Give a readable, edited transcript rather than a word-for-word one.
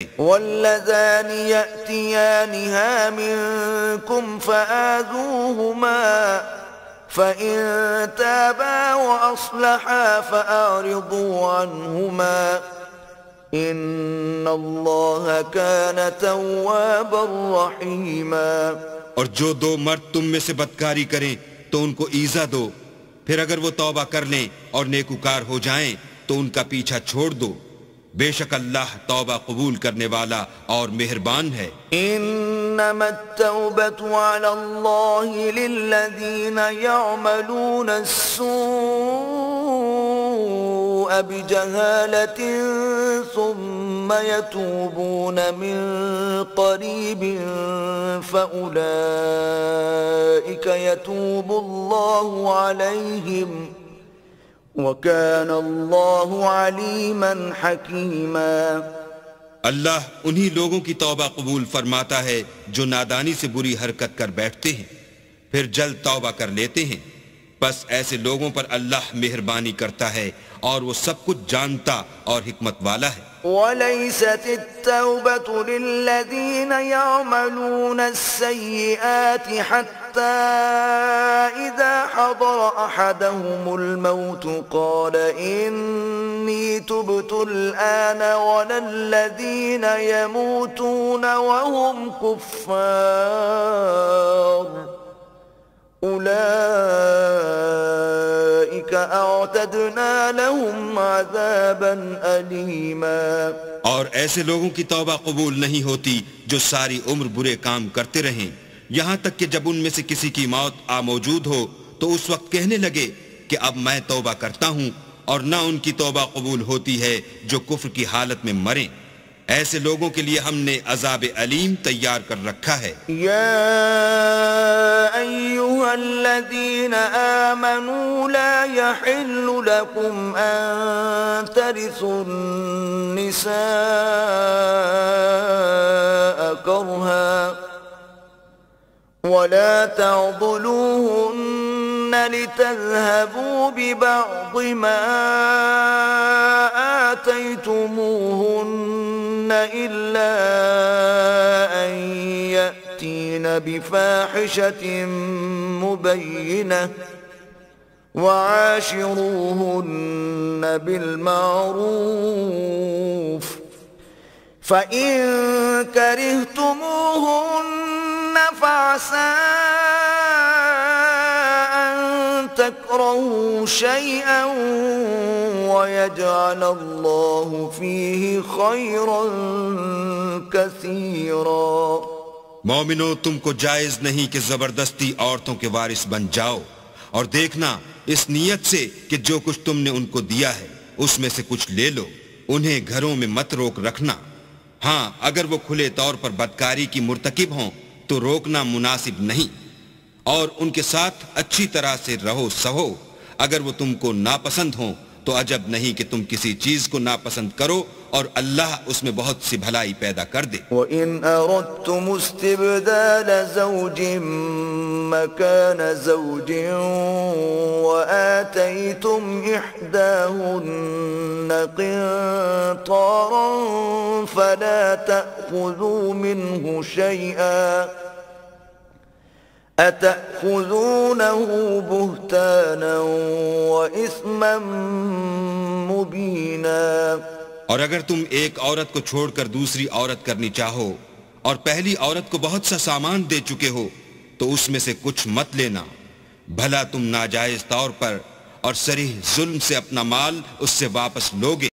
واللذان يأتيانها منكم فآذوهما فإن تابا وأصلحا فأعرضوا عنهما إن الله كان توابا رحيما۔ اور جو دو مرد تم میں سے بدکاری کریں تو ان کو ایذا دو، پھر اگر وہ توبہ کر لیں اور نیکوکار ہو جائیں تو ان کا پیچھا چھوڑ دو، بے شک اللہ توبہ قبول کرنے والا اور مہربان ہے۔ انما التوبة على الله للذين يعملون السوء بجهالة ثم يتوبون من قريب فأولئك يتوب الله عليهم وَكَانَ اللَّهُ عَلِيمًا حَكِيمًا۔ اللہ انہی لوگوں کی توبہ قبول فرماتا ہے جو نادانی سے بری حرکت کر بیٹھتے ہیں پھر جلد توبہ کر لیتے ہیں، بس ایسے لوگوں پر اللہ مہربانی کرتا ہے اور وہ سب کچھ جانتا اور حکمت والا ہے۔ وَلَيْسَتِ التَّوْبَةُ لِلَّذِينَ يَعْمَلُونَ السَّيِّئَاتِ حَتَّى إِذَا حَضَرَ أَحَدَهُمُ الْمَوْتُ قَالَ إِنِّي تُبْتُ الْآنَ وَلَا الَّذِينَ يَمُوتُونَ وَهُمْ كُفَّارٌ أُولَئِكَ أَعْتَدْنَا لَهُمْ عَذَابًا أَلِيمًا۔ اور ایسے لوگوں کی توبہ قبول نہیں ہوتی جو ساری عمر برے کام کرتے رہیں، یہاں تک کہ جب ان میں سے کسی کی موت آ موجود ہو تو اس وقت کہنے لگے کہ اب میں توبہ کرتا ہوں، اور نہ ان کی توبہ قبول ہوتی ہے جو کفر کی حالت میں مریں۔ ایسے لوگوں کے لیے ہم نے عذاب علیم تیار کر رکھا ہے۔ یا ایہا الذین آمنوا لا یحل لکم ان ترثوا النساء کرہا ولا تعضلوهن لتذهبوا ببعض ما آتيتموهن إلا أن يأتين بفاحشة مبينة وعاشروهن بالمعروف فإن كرهتموهن فعسى أن تكرهوا شيئا ويجعل الله فيه خيرا كثيرا۔ مومنو، تم کو جائز نہیں کہ زبردستی عورتوں کے وارث بن جاؤ، اور دیکھنا اس نیت سے کہ جو کچھ تم نے ان کو دیا ہے اس میں سے کچھ لے لو، انہیں گھروں میں مت روک رکھنا۔ ہاں، اگر وہ کھلے طور پر بدکاری کی مرتکب ہوں تو روکنا مناسب نہیں، اور ان کے ساتھ اچھی طرح سے رہو سہو۔ اگر وہ تم کو ناپسند ہوں تو عجب نہیں کہ تم کسی چیز کو ناپسند کرو اور اللہ اس میں بہت سی بھلائی پیدا کر دے۔ وَإِنْ أَرَدْتُمُ اسْتِبْدَالَ زَوْجٍ مَكَانَ زَوْجٍ وَآتَيْتُمْ إِحْدَاهُنَّ قِنطَارًا فَلَا تَأْخُذُوا مِنْهُ شَيْئًا أَتَأْخُذُونَهُ بُهْتَانًا وَإِثْمًا مُبِينًا۔ اور اگر تم ایک عورت کو چھوڑ کر دوسری عورت کرنی چاہو اور پہلی عورت کو بہت سا سامان دے چکے ہو تو اس میں سے کچھ مت لینا، بھلا تم ناجائز طور پر اور صریح ظلم سے اپنا مال اس سے واپس لوگے۔